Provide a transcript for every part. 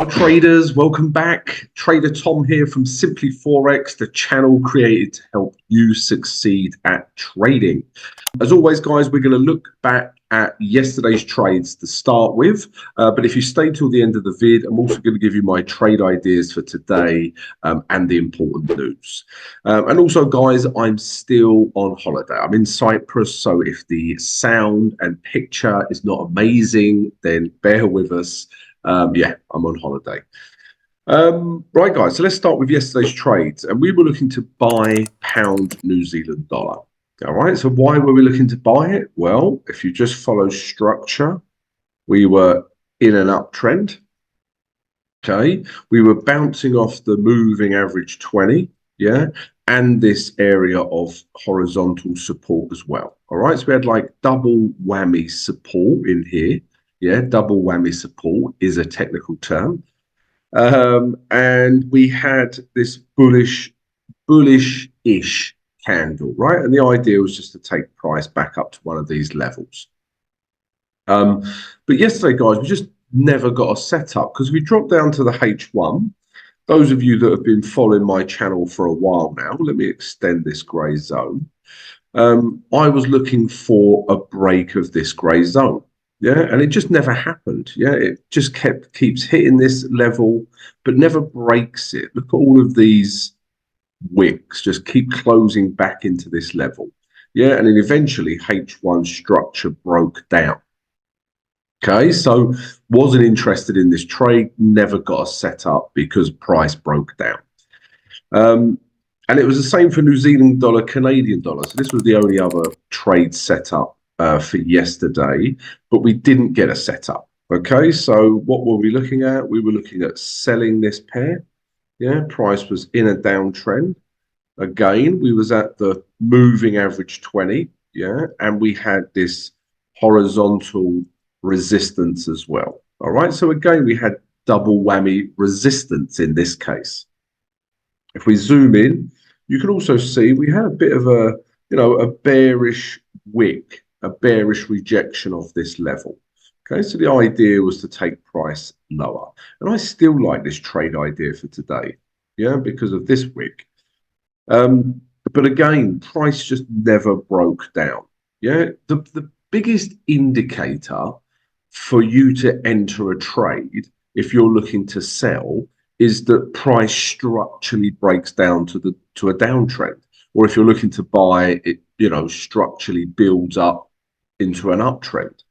Our traders, welcome back. Trader Tom here from Simply Forex, the channel created to help you succeed at trading. As always, guys, we're going to look back at yesterday's trades to start with. But if you stay till the end of the vid, I'm also going to give you my trade ideas for today and the important news. And also, guys, I'm still on holiday. I'm in Cyprus, so if the sound and picture is not amazing, then bear with us. Yeah, I'm on holiday. Right, guys, so let's start with yesterday's trades. And we were looking to buy pound New Zealand dollar. All right, so why were we looking to buy it? Well, if you just follow structure, we were in an uptrend. Okay, we were bouncing off the moving average 20, yeah, and this area of horizontal support as well. All right, so we had like double whammy support in here. Yeah, double whammy support is a technical term. And we had this bullish-ish candle, right? And the idea was just to take price back up to one of these levels. But yesterday, guys, we just never got a setup because we dropped down to the H1. Those of you that have been following my channel for a while now, let me extend this grey zone. I was looking for a break of this grey zone. Yeah, and it just never happened. Yeah, it just keeps hitting this level, but never breaks it. Look at all of these wicks just keep closing back into this level. Yeah, and then eventually H1 structure broke down. Okay, so wasn't interested in this trade, never got a setup because price broke down. And it was the same for New Zealand dollar, Canadian dollar. So this was the only other trade setup for yesterday, but we didn't get a setup. Okay, so what were we looking at? We were looking at selling this pair. Yeah, price was in a downtrend. Again, we was at the moving average 20. Yeah, and we had this horizontal resistance as well. All right, so again, we had double whammy resistance in this case. If we zoom in, you can also see we had a bit of a, a bearish wick, a bearish rejection of this level. Okay, so the idea was to take price lower. And I still like this trade idea for today, yeah, because of this wick. But again, price just never broke down. Yeah, the biggest indicator for you to enter a trade if you're looking to sell is that price structurally breaks down to a downtrend, or if you're looking to buy it, structurally builds up into an uptrend.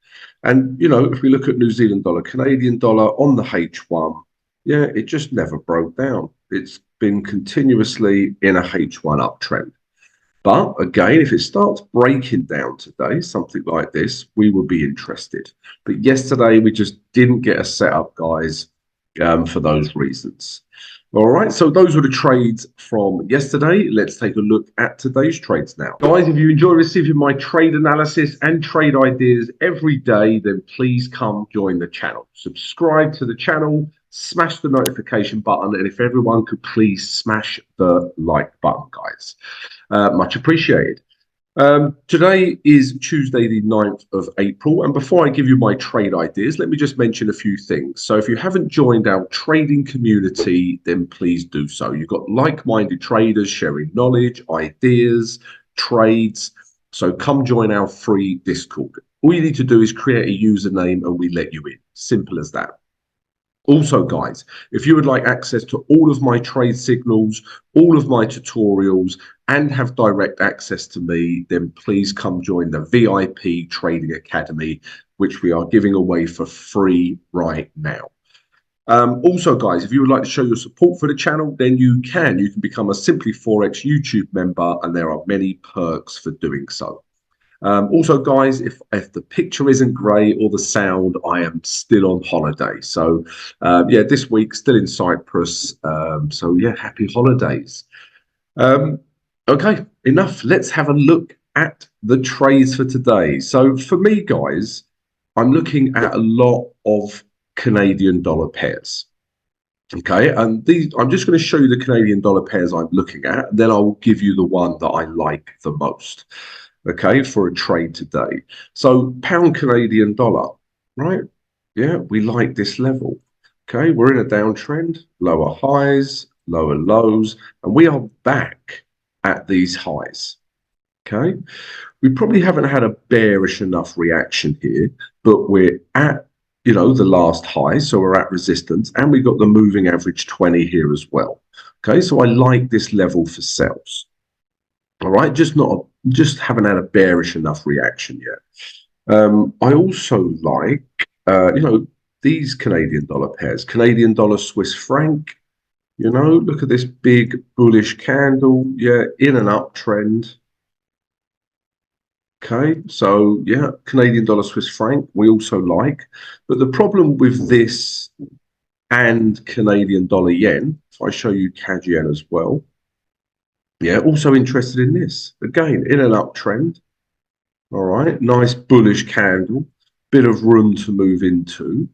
And if we look at New Zealand dollar, Canadian dollar on the H1, yeah, it just never broke down. It's been continuously in a H1 uptrend. But again, if it starts breaking down today, something like this, we will be interested. But yesterday, we just didn't get a setup, guys, for those reasons. All right, so those were the trades from yesterday. Let's take a look at today's trades now. Guys, if you enjoy receiving my trade analysis and trade ideas every day, then please come join the channel. Subscribe to the channel, smash the notification button, and if everyone could please smash the like button, guys. Much appreciated. Today is Tuesday, the 9th of April. And before I give you my trade ideas, let me just mention a few things. So if you haven't joined our trading community, then please do so. You've got like-minded traders sharing knowledge, ideas, trades. So come join our free Discord. All you need to do is create a username and we let you in. Simple as that. Also, guys, if you would like access to all of my trade signals, all of my tutorials, and have direct access to me, then please come join the VIP Trading Academy, which we are giving away for free right now. Also, guys, if you would like to show your support for the channel, then you can. You can become a Simply Forex YouTube member, and there are many perks for doing so. Also, guys, if the picture isn't great or the sound, I am still on holiday. So, yeah, this week still in Cyprus. So, yeah, happy holidays. Okay, enough. Let's have a look at the trades for today. So, for me, guys, I'm looking at a lot of Canadian dollar pairs. Okay, and I'm just going to show you the Canadian dollar pairs I'm looking at, and then I'll give you the one that I like the most. Okay, for a trade today. So pound Canadian dollar, right? Yeah, we like this level. Okay, we're in a downtrend, lower highs, lower lows, and we are back at these highs. Okay, we probably haven't had a bearish enough reaction here, but we're at, the last high, so we're at resistance, and we've got the moving average 20 here as well. Okay, so I like this level for sells. All right, just haven't had a bearish enough reaction yet. I also like, these Canadian dollar pairs, Canadian dollar, Swiss franc. Look at this big bullish candle. Yeah, in an uptrend. Okay, so yeah, Canadian dollar, Swiss franc, we also like. But the problem with this and Canadian dollar yen, if I show you CAD yen as well, yeah, also interested in this. Again, in an uptrend. All right, nice bullish candle, bit of room to move into.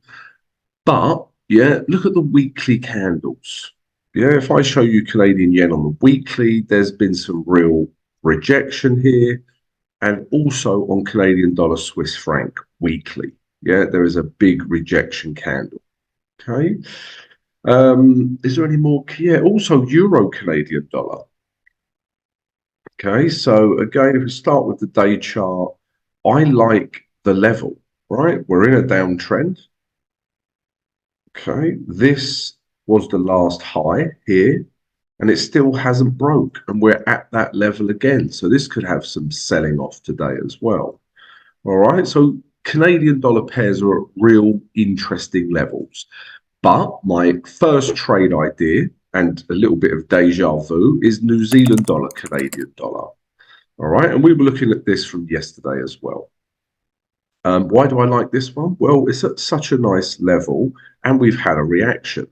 But yeah, look at the weekly candles. Yeah, if I show you Canadian yen on the weekly, there's been some real rejection here. And also on Canadian dollar, Swiss franc weekly. Yeah, there is a big rejection candle. Okay. Is there any more? Yeah, also Euro Canadian dollar. Okay, so again, if we start with the day chart, I like the level, right? We're in a downtrend. Okay, this was the last high here, and it still hasn't broke, and we're at that level again. So this could have some selling off today as well. All right, so Canadian dollar pairs are at real interesting levels. But my first trade idea and a little bit of deja vu is New Zealand dollar, Canadian dollar. All right, and we were looking at this from yesterday as well. Why do I like this one? Well, it's at such a nice level and we've had a reaction.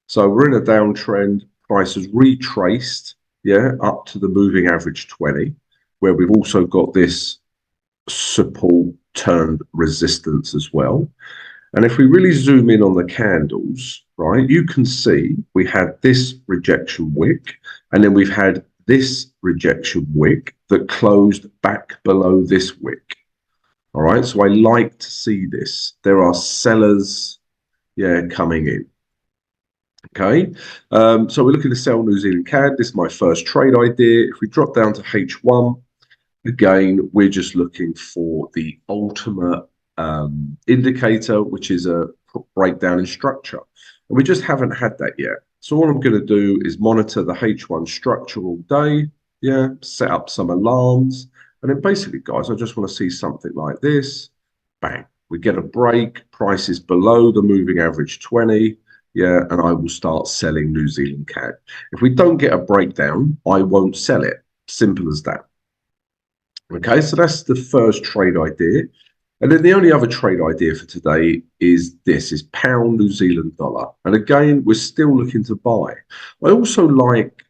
So we're in a downtrend, price has retraced, yeah, up to the moving average 20, where we've also got this support turned resistance as well. And if we really zoom in on the candles, right, you can see we had this rejection wick, and then we've had this rejection wick that closed back below this wick. All right, so I like to see this. There are sellers, yeah, coming in. Okay, so we're looking to sell New Zealand CAD. This is my first trade idea. If we drop down to H1, again, we're just looking for the ultimate indicator, which is a breakdown in structure. And we just haven't had that yet. So all I'm going to do is monitor the H1 structure all day, yeah, set up some alarms. And then basically, guys, I just want to see something like this. Bang, we get a break, price is below the moving average 20, yeah, and I will start selling New Zealand CAD. If we don't get a breakdown, I won't sell it. Simple as that. Okay, so that's the first trade idea. And then the only other trade idea for today is this, is pound New Zealand dollar. And again, we're still looking to buy. I also like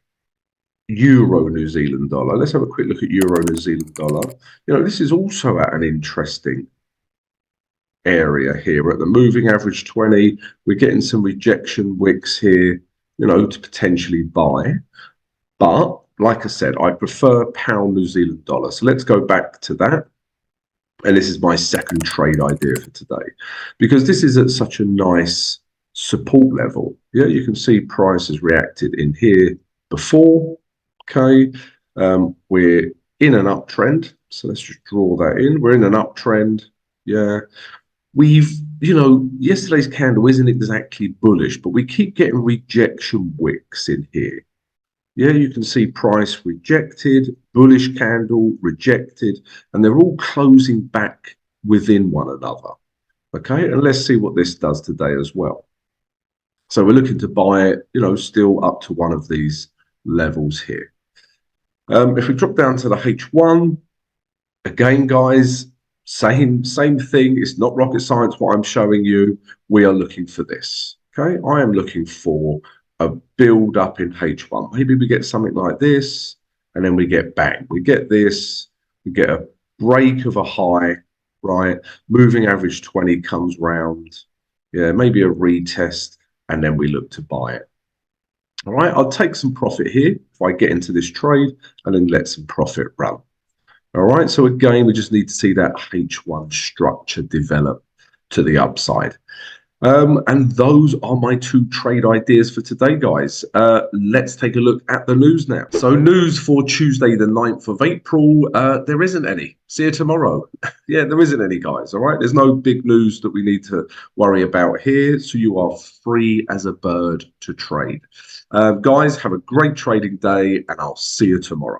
Euro New Zealand dollar. Let's have a quick look at Euro New Zealand dollar. This is also at an interesting area here at the moving average 20. We're getting some rejection wicks here, to potentially buy. But like I said, I prefer pound New Zealand dollar. So let's go back to that. And this is my second trade idea for today, because this is at such a nice support level. Yeah, you can see price has reacted in here before. Okay, we're in an uptrend. So let's just draw that in. We're in an uptrend. Yeah, we've, yesterday's candle isn't exactly bullish, but we keep getting rejection wicks in here. Yeah, you can see price rejected, bullish candle rejected, and they're all closing back within one another. Okay, and let's see what this does today as well. So we're looking to buy it, still up to one of these levels here. If we drop down to the H1, again, guys, same thing. It's not rocket science what I'm showing you. We are looking for this. Okay, I am looking for a build up in H1. Maybe we get something like this, and then we get bang. We get this, we get a break of a high, right? Moving average 20 comes round. Yeah, maybe a retest, and then we look to buy it. All right, I'll take some profit here if I get into this trade and then let some profit run. All right, so again, we just need to see that H1 structure develop to the upside. And those are my two trade ideas for today, guys. Let's take a look at the news now. So news for Tuesday, the 9th of April, there isn't any. See you tomorrow. Yeah, there isn't any, guys, all right? There's no big news that we need to worry about here, so you are free as a bird to trade. Guys, have a great trading day, and I'll see you tomorrow.